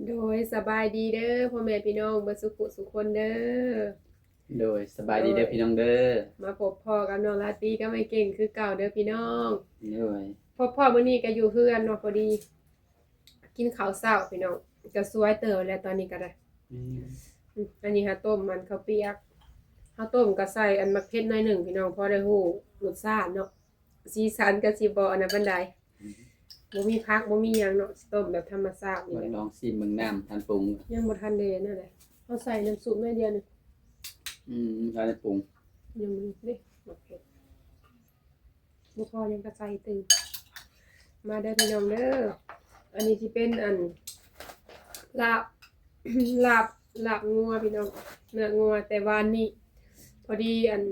โดยสบายดีเด้อพ่อแม่พี่น้องเบิดสุขสุขคนเด้อโดยสบายดีเด้อพี่น้องเด้อมาพบพ่อกับน้องลาตรีก็ไม่เก่งคือเก่าเด้อพี่น้องโดยพบพ่อมื้อนี้ก็อยู่เฮือนเนาะพอดีกินข้าวเช้าพี่น้องก็สวยเติบแล้วตอนนี้ก็ได้อันนี้หาต้มมันข้าวเปียกข้าวต้มก็ใส่อันมะเขือหน่อยหนึ่งพี่น้องพอได้ฮู้รสชาติเนาะสีสันก็สิบ่อันนั้นปานใดบ่มีผักบ่มีหยังเนาะต้มแบบธรรมชาตินี่แหละ ลองชิมเบิ่งน้ำทานปรุงยังบ่ทันได้นั่นแหละเฮาใส่น้ำซุปหน่อยเดียวนึงทานปรุงยังบ่เด้โอเคบ่พอยังก็ใส่ตื่นมาเด้อพี่น้องเด้ออันนี้สิเป็นอันลาบ ลาบงัวพี่น้องเนื้องัวแต่วานนี้พอดีอัน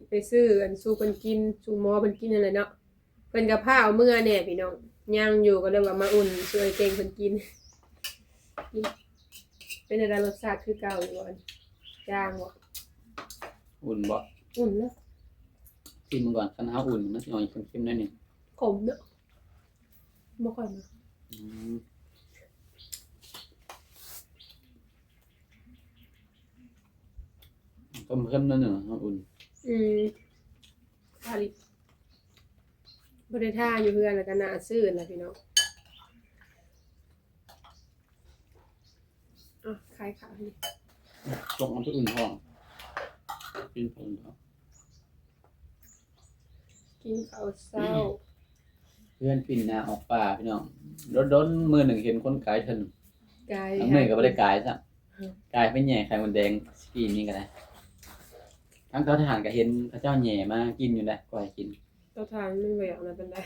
ไปซื้ออันสู่เพิ่นกินสู่หมอเพิ่นกินนั่นแหละเนาะเพิ่นก็พาเอามื้อแน่พี่น้องย่างอยู่ก็เลยว่ามาอุ่นช่วยเก่งเพิ่นกินเป็นอะไรรสชาติคือเก่าอยู่บ่อันจางบ่อุ่นบ่อุ่นเนาะชิมมันก่อนคันเฮาอุ่นมันสิหน่อยเค็มๆหน่อยหนึงขมเนาะบ่ค่อยมาต้มเค็มหน่อยหนึงเฮาอุ่นคาลิบ่ได้ท่าอยู่เฮือนแล้วก็น่าซื้อน่ะพี่น้องขายขาวนี่จกมันไปอุ่นท้องกินพออุ่นท้องกินข้าวเช้าเพื่อนปิ่นหน้าออกป่าพี่น้องดนๆมื้อหนึงเห็นคนกายเทินไก่ ทั้งมื้อก็บ่ได้กายซะกายไปแหย่ไข่มดแดงปีนี้ก็ได้ทั้งทหารก็เห็นพระเจ้าแหย่มากินอยู่ได้ก่อยกินเจ้าทางมันบ่อยากนั่นปานใด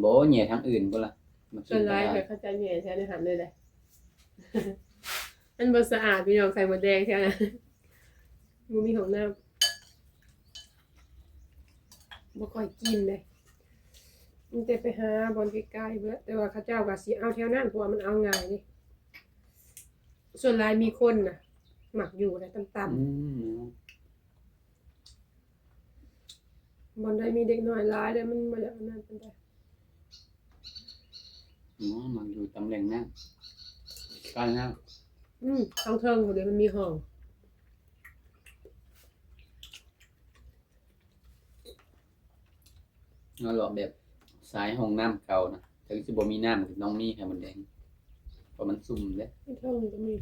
บ่แหย่ทางอื่นพุ่นล่ะมากิ ส่วนหลายก็เข้าใจแหน่ใช้ในหันเลยแหละ มันบ่สะอาดพี่น้องไข่มดแดงแท้นะบ่มีห้องน้ำบ่ค่อยกินเลยมันแต่ไปหาบอนใกล้ๆเบิดแต่ว่าเขาเจ้าก็สิเอาแถวนั้นเพราะว่ามันเอาง่ายนี่ส่วนหลายมีคนน่ะหมักอยู่ได้ต่ำๆบ่ได้มีเด็กน้อยหลายเด้มันบ่อยากนั่นปานใดมันอยู่ตำแหน่งนั้นใกล้นะทางเทิงพุ่นเด้มันมีห้องเราหลอกแบบสายห้องน้ำเก่านะถึงสิบ่มีน้ำคือน้องมีแค่มันแดงเพราะมันซุ่มเด้ทางเทิงก็มี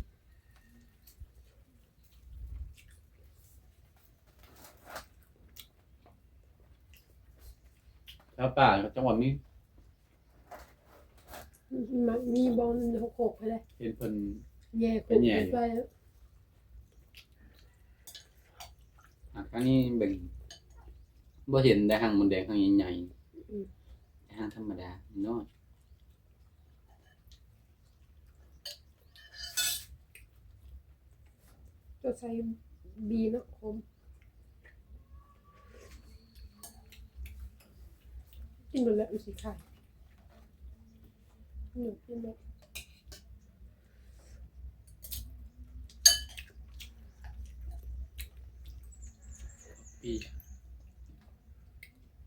ชาวป่าจังหวัดมีมีบอลหกๆไปเลยเห็นเพิ่นแย่คุกไปแล้วครั้งนี้เบิ่งบ่เห็นได้หางมันแดงหางใหญ่ๆหางธรรมดาน้อยจะใส่บีเนาะคมกินหมดแล้วอยู่สิค่ะหนูกินแล้วปี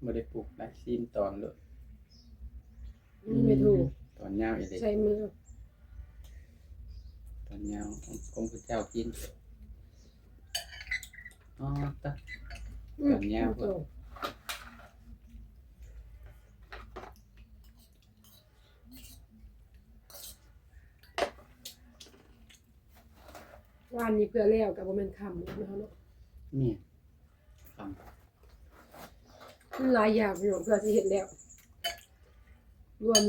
บ่ได้ปลูกหลายซีนตอนเลยไม่ถูกตอนยาวอีเด้ใส่มือตอนยาวของพระเจ้ากินตะตอนยาวพุ่นวันนี้เพื่อแล้วกับบ่แม่นค่ำเนาะเนาะนี่ฟังมันหลายอย่างพี่น้องเพื่อสิเฮ็ดแล้ว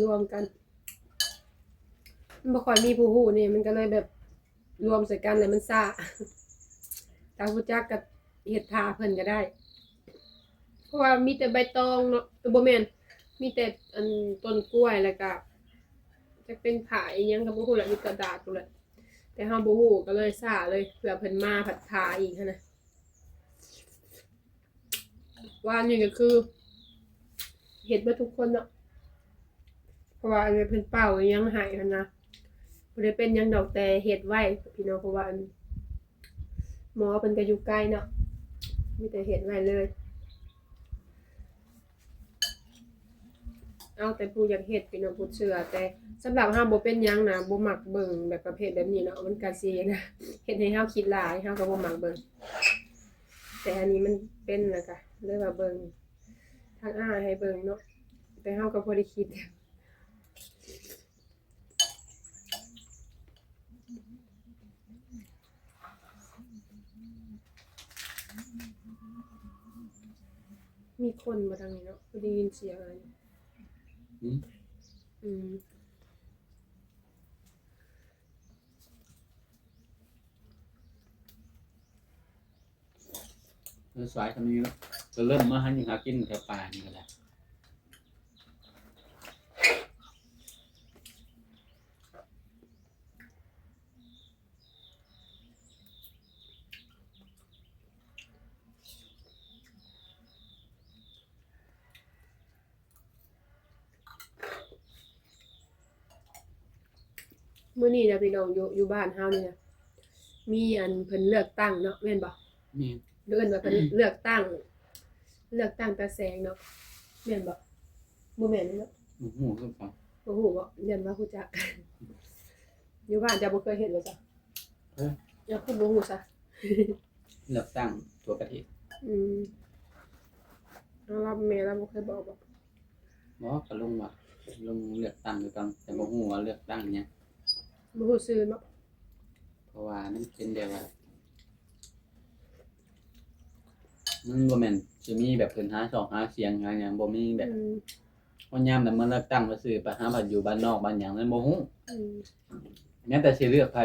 รวมกันมันบ่ค่อยมีผู้ฮู้นี่มันก็เลยแบบรวมใส่กันแล้วมันซ่าถ้ารู้จักก็เฮ็ดท่าเพิ่นก็ได้เพราะว่ามีแต่ใบตองเนาะบ่แม่นมีแต่อันต้นกล้วยแล้วก็จะเป็นผาอีหยังก็บ่ฮู้แหละมีกระดาษพู้นแหละแต่เฮาบ่ฮู้ก็เลยซ่าเลยเผื่อเพิ่นมาผัดทาอีกหั้นนะว่านี่ก็คือเฮ็ดเบิดทุกคนเนาะเพราะว่าอันนี้เพิ่นเป่าอีหยังให้หั่นนะบ่ได้เป็นหยังดอกแต่เฮ็ดไว้พี่น้องเพราะว่าหมอเพิ่นก็อยู่ใกล้เนาะมีแต่เฮ็ดไว้เลย เอาแต่ผู้อยากเฮ็ดพี่น้องผู้เชื่อแต่สำหรับเฮาบ่เป็นหยังนะบ่มักเบิ่งแบบประเภทแบบนี้เนาะมันก็สินะเฮ็ดให้เฮาคิดหลายเฮาก็บ่มักเบิ่งแต่อันนี้มันเป็นแล้วก็เลยว่าเบิ่งทางอ้ายให้เบิ่งเนาะแต่เฮาก็บ่ได้คิดมีคนบ่ทางนี้เนาะบ่ได้ยินเสียงอะไร อืม อืม สายทำนี้ก็เริ่มมาหันหากินแถวป่านี่ก็แล้วมื้อนี้นะพี่น้องอยู่บ้านเฮานี่นะมีอันเพิ่นเลือกตั้งเนาะแม่นบ่ มี เอิ้นว่าเพิ่นเลือกตั้งตาแสงเนาะแม่นบ่บ่แม่นเนาะ หูขึ้นฟัง บ่ฮู้บ่ยันว่าฮู้จัก อยู่บ้านจะบ่เคยเห็นบ่จ้ะยังคือบ่ฮู้ซะ เลือกตั้งตัวประเทศ อืมเอาล่ะแม่เราบ่เคยบอกบ่ บอกก็ลงว่าลงเลือกตั้งอยู่กันแต่บ่ฮู้ว่าเลือกตั้งเนี่ยง บ่ฮู้ชื่อเนาะ เพราะว่ามันเป็นแบบว่ามันบ่แม่นสิมีแบบเพิ่นหาช่องหาเสียงหาหยังบ่มีแบบ อืม วันยามแต่มันเลือกตั้งซื่อไปหาบัดอยู่บ้านนอกบ้านหยังนั้นบ่ฮู้ อืม งั้นแต่สิเลือกไผ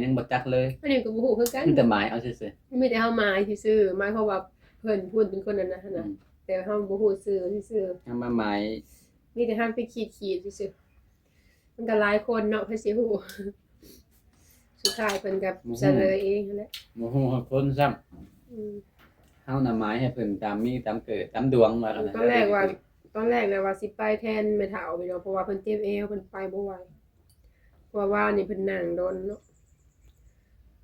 ยังบ่จักเลย อันนี้ก็บ่ฮู้คือกัน มีแต่หมายเอาซื่อ มีแต่เฮาหมายซื่อๆหมายความว่าเพิ่นพูดเป็นคนนั้นนะ ๆ นะแต่เฮาบ่ฮู้ชื่อซื่อ ยังมาหมาย ๆมีแต่เฮาไปขีดซื่อๆมันก็หลายคนเนาะเพิ่นสิฮู้ สุดท้ายเพิ่นก็เฉลยเองนั่นแหละ บ่ฮู้ฮอดคนซ้ำ อืม เฮาน่ะหมายให้เพิ่นตามมีตามเกิดตามดวงว่ากันนะ ตอนแรกนะว่าสิไปแทนแม่เฒ่าไปเนาะเพราะว่าเพิ่นเจ็บเอวเพิ่นไปบ่ไหวเพราะว่านี่เพิ่นนั่งโดนเนาะ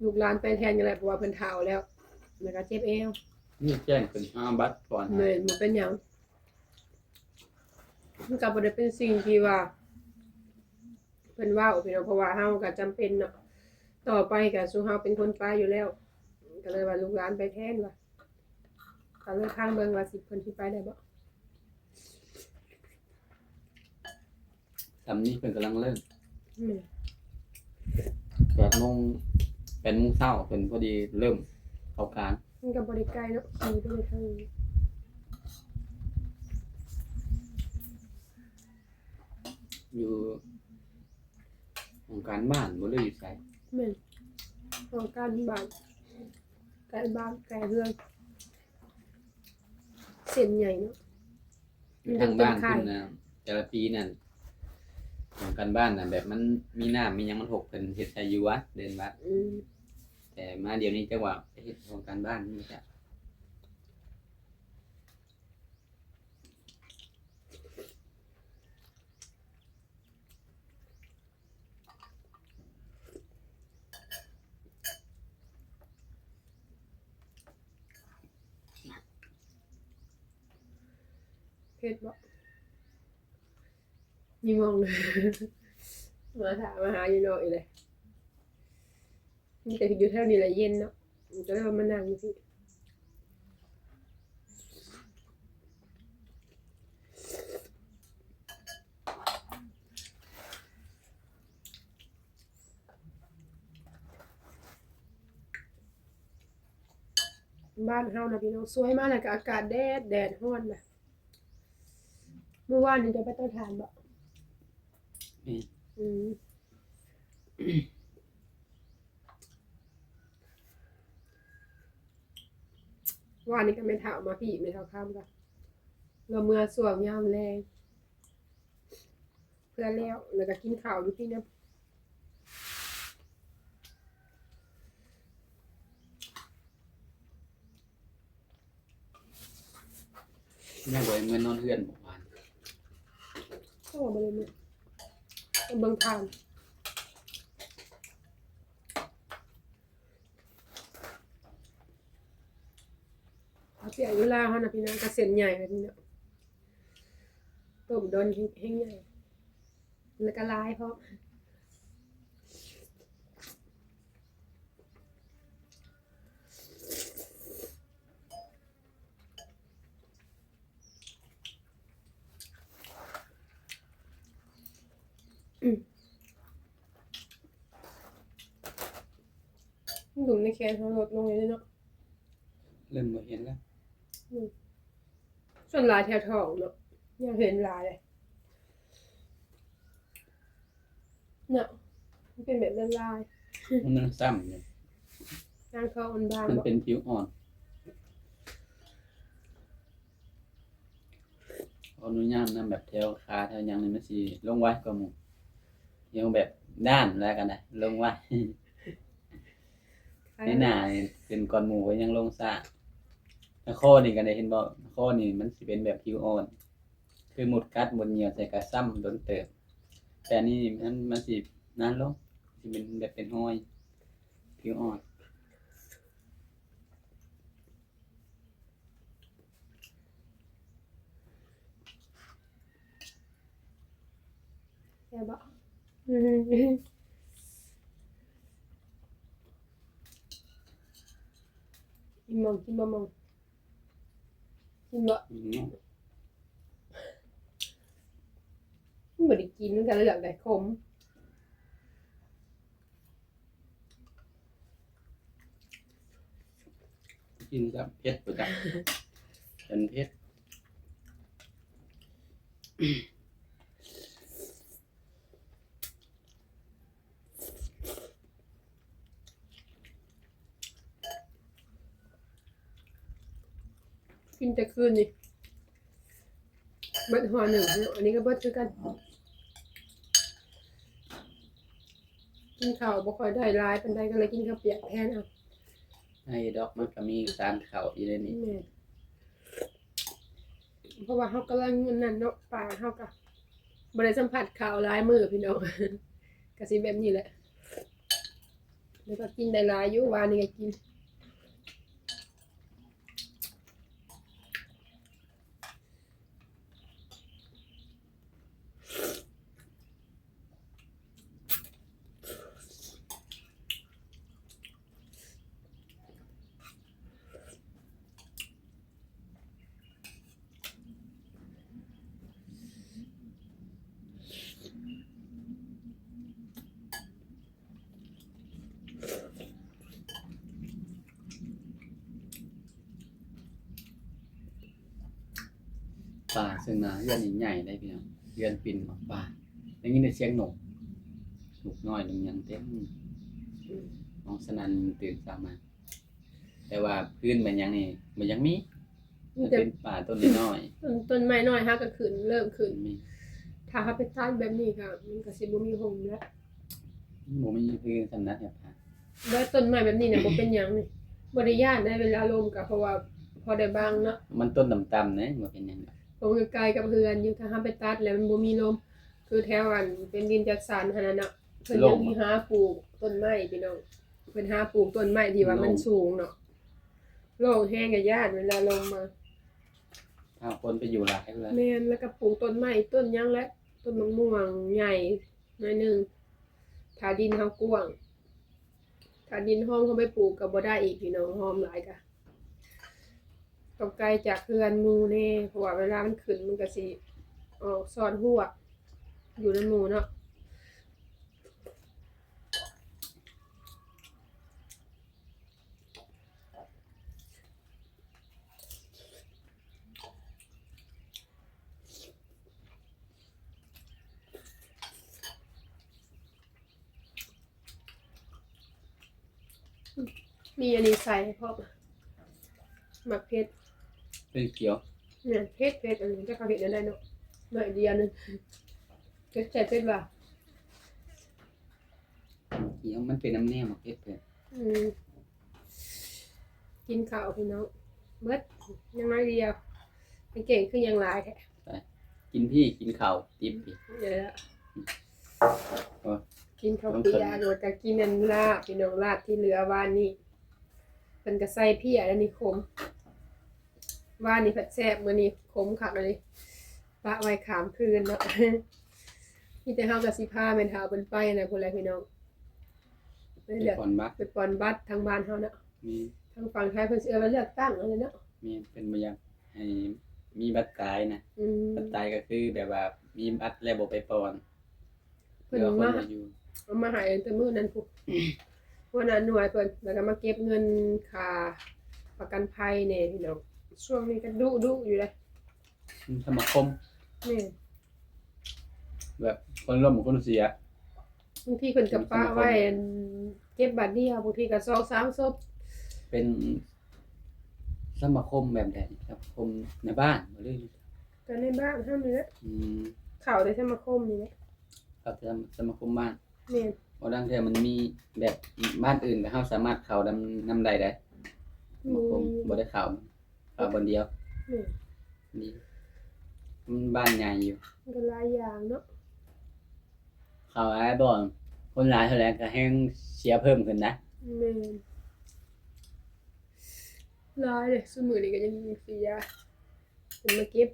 ลูกหลานไปแทนอยู่แหละเพราะว่าเพิ่นเฒ่าแล้วแล้วก็เจ็บเอว นี่แจ้งเพิ่นหาบัตรก่อน เหนื่อยบ่เป็นหยังมันก็บ่ได้เป็นสิ่งที่ว่าเพิ่นเว้าพี่น้องเพราะว่าเฮาก็จำเป็นเนาะต่อไปก็สู่เฮาเป็นคนไปอยู่แล้วก็เลยว่าลูกหลานไปแทนว่ะก็เลยทางเบิ่งว่าสิเพิ่นสิไปได้บ่ ทำนี้เพิ่นกำลังเริ่ม อืม 8:00 น8:00 นเช้าเพิ่นพอดีเริ่มเข้าการ มันก็บ่ได้ไกลเนาะขี่ไปเลยทางนี้ อยู่ของการบ้านบ่ได้อยู่ไส แม่นของการบ้านไกลบ้านไกลเรือนเส้นใหญ่เนาะ ทางบ้านเพิ่นน่ะแต่ละปีนั่นของการบ้านน่ะแบบมันมีน้ำมีหยังมันหกเพิ่นเฮ็ดใส่อยู่วัดเดินวัด อืม แต่มาเดี๋ยวนี้จังว่าไปเฮ็ดของการบ้านนี่จ้ะเฮ็ดบ่นี่มองเลย มาถามมาหาอยู่เนาะอีเลยนี่แต่อยู่แถวนี้แหละเย็นเนาะจะได้ว่ามานั่งอยู่สิบ้านเฮานะพี่น้องสวยมากเลยก็อากาศแดดร้อนน่ะเมื่อวานนี่จะไปเตาถ่านบ่ นี่ อืมว่านี่ก็ไม่เท่ามาพี่ไม่เท่าข้ามกันเราเมื่อสวงยามแรงเพื่อแล้วก็กินข้าวอยู่ที่เนี่ย แม่บ่ให้เงินนอนเฮือนเมื่อวาน ก็บอกมาเลยเนี่ยเบิ่งทางเอาเสียอยู่ลาวเฮานะพี่น้องก็เส้นใหญ่แบบนี้เนาะตัว ต้มโดนแห้งใหญ่แล้วก็ลายเพราะดุมในแขนเขาลดลงเลยเนาะ เริ่มบ่เห็นแล้ว ส่วนลายแถวท้องเนาะอยากเห็นลายเลยเนาะมันเป็นแบบลาย มันซ้ำอยู่ ๆนางเขาอ่อนบาง มัน บ่ เป็นผิวอ่อนขออนุญาตนำแบบแถวขาแถวหยังนี่มันสิลงไว้กว่าหมู่เดี๋ยวแบบด้านแล้วกันนะลงไว้ ในหน้านี่เป็นก้อนหมูก็ยังลงซ่าแล้วข้อนี่ก็ได้เห็นบ่ข้อนี่มันสิเป็นแบบผิวอ่อน คือหมุดกัดหมุดเหนียวใส่กระซ้ำโดนเติบแต่นี่มันสินั้นลงสิเป็นแบบเป็นห้อยผิวอ่อน แค่บ่กินมองกินบ่มองกินบ่ อืม มันบ่ได้กินมันก็เลือกได้ขม กินกับเผ็ดบ่จักเป็นเผ็ด กินแต่คืนนี่เบิดหัวหนึ่งเนาะอันนี้ก็เบิดคือกันกินข้าวบ่ค่อยได้หลายปานใดก็เลยกินข้าวเปียกแทนเอา ไอ้ดอกมันก็มีสารเข้าอยู่ในนี้ แม่เพราะว่าเฮากำลังนั่นเนาะป่าเฮาก็บ่ได้สัมผัสข้าวหลายมื้อพี่น้อง ก็สิแบบนี้แหละแล้วก็กินได้หลายอยู่วานนี้ก็กิน ป่าซึ่งน่ะเรือนนี่ใหญ่ได้พี่น้องเรือนปิ่นออกป่าได้ยินแต่เสียงนกน้อยนกหยังเต็มน้องสนั่นตื่นเช้ามา แต่ว่าพื้นมันยังนี่มันยังมีมันเป็นป่าต้นน้อย ต้นไม้น้อยเฮาก็ขึ้นเริ่มขึ้น ๆมี ถ้าเฮาไปตัดแบบนี้ก็มันก็สิบ่มีห่มแล้ว บ่มีพื้นสำนักแบบป่า แล้วต้นไม้แบบนี้เนี่ยบ่เป็นหยังนี่บ่ได้ย้านได้เวลาลมก็เพราะว่าพอได้บางเนาะ มันต้นต่ำๆนะบ่เป็นหยังดอก ผมอยู่ไกลกับเฮือนอยู่ถ้าเฮาไปตัดแล้วมันบ่มีลมคือแถวอันเป็นดินจัดสรรหั่นน่ะเนาะเพิ่นยังมีหาปลูกต้นไม้พี่น้องเพิ่นหาปลูกต้นไม้ที่ว่ามันสูงเนาะโล่งแห้งก็ย้านเวลาลมมา ถ้าคนไปอยู่หลายแล้ว แม่นแล้วก็ปลูกต้นไม้ต้นหยังและต้นมะม่วงใหญ่หน่อยหนึงถ้าดินเฮากว้างถ้าดินห้อมเขาไปปลูกก็บ่ได้อีกพี่น้องห้อมหลายก็ต้องไกลจากเฮือนหมู่แน่เพราะว่าเวลามันขึ้นมันก็สิออกซ่อนหัวอยู่ในหมู่เนาะมีอันนี้ใส่พร้อมหมักเพชร เป็นเขียว เนี่ยเพชรอันนี้จะเขาเห็นได้เนาะหน่อยเดียวนึงเพชรใส่เพชรว่า เขียวมันเป็นน้ำแนมของเพชรเพิ่น กินข้าวพี่น้องเบิดยังน้อยเดียวไม่เก่งขึ้นยังหลายแท้ กินพี่กินข้าวติ๊บพี่ เดี๋ยวละ โอ้ย กินข้าวเปียกโดดก็กินนันลาบพี่น้องลาบที่เหลือวานนี้เป็นกระใส่เพี้ยแล้วนี่ขมวานนี้ผัดแซ่บมื้อนี้ขมคักเลย ปะไว้ขามคืนเนาะ มีแต่เฮากับสิพาแม่นเฒ่าเพิ่นไปนะพุ่นแหละพี่น้องไป ไป เลือก ก่อนบัก ไปปอนบัตรทางบ้านเฮาเนาะ มี ทางฝั่งไทยเพิ่นสิเอาไปเลือกตั้งอะไรเนาะ มีเป็นบ่อยากให้มีบัตรตายนะ อืม บัตรตายก็คือแบบว่ามีบัตรแล้วบ่ไปปอน เพิ่น เพื่อคน มา มาอยู่ เอามาให้แต่มื้อนั้นพุวันนั้นหน่วยเพิ่นแล้วก็มาเก็บเงินค่าประกันภัยแน่พี่น้องช่วงนี้ก็ดุอยู่เลย สมาคม แม่น แบบคนร่วมคนเสีย บางทีเพิ่นก็ปะไว้อันเก็บบัตรเดียวบางทีก็2-3ศพ เป็นสมาคมแบบใดสมาคมในบ้านบ่เลย ก็ในบ้านเฮานี่แหละ อืม เข้าได้สมาคมนี่แหละ ก็สมาคมบ้าน แม่น บ่ดังเทื่อมันมีแบบบ้านอื่นก็เฮาสามารถเข้านำใดได้สมาคมบ่ได้เข้าบนเดียว แม่น นี่มันบ้านใหญ่อยู่ มันก็หลายอย่างเนาะ เข้าอ้ายบ่คนหลายเท่าไหร่ก็แฮงเสียเพิ่มขึ้นนะ แม่นหลายเลยซุมื้อนี้ก็ยังเสียเพิ่นมาเก็บ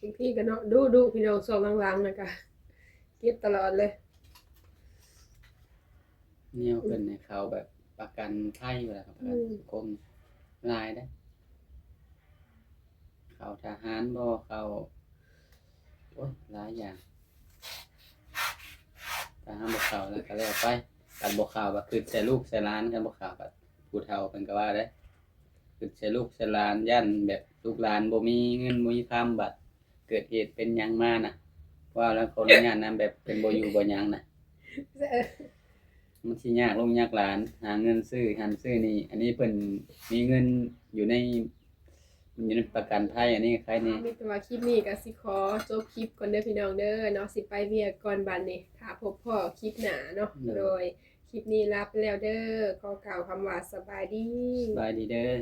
บางทีก็เนาะดุพี่น้องช่วงหลังๆน่ะก็เก็บตลอดเลย แนวเพิ่นให้เขาแบบประกันภัยว่าครับประกันสังคมหลายเด้อเข้าทหารบ่เข้าโอ้ยหลายอย่างถ้าหาบ่เข้าแล้วก็แล้วไปกันบ่เข้าก็คือใส่ลูกใส่หลานกันบ่เข้าก็ผู้เฒ่าเพิ่นก็ว่าเด้อคือใส่ลูกใส่หลานยันแบบลูกหลานบ่มีเงินบ่มีคำบัดเกิดเหตุเป็นหยังมาน่ะว่าแล้วคนญาตนำแบบเป็นบ่อยู่บ่หยังน่ะ มันสิยากลงยากหลานหาเงินซื้อหันซื้อนี่อันนี้เพิ่นมีเงินอยู่ในประกันภัยอันนี้ใครนี่ มีแต่ว่าคลิปนี้ก็สิขอจบคลิปก่อนเด้อพี่น้องเด้อเนาะสิไปเวียกก่อนบัดนี้ถ้าพบพ่อคลิปหน้าเนาะโดยคลิปนี้ลาไปแล้วเด้อขอกล่าวคำว่าสบายดี สบายดีเด้อ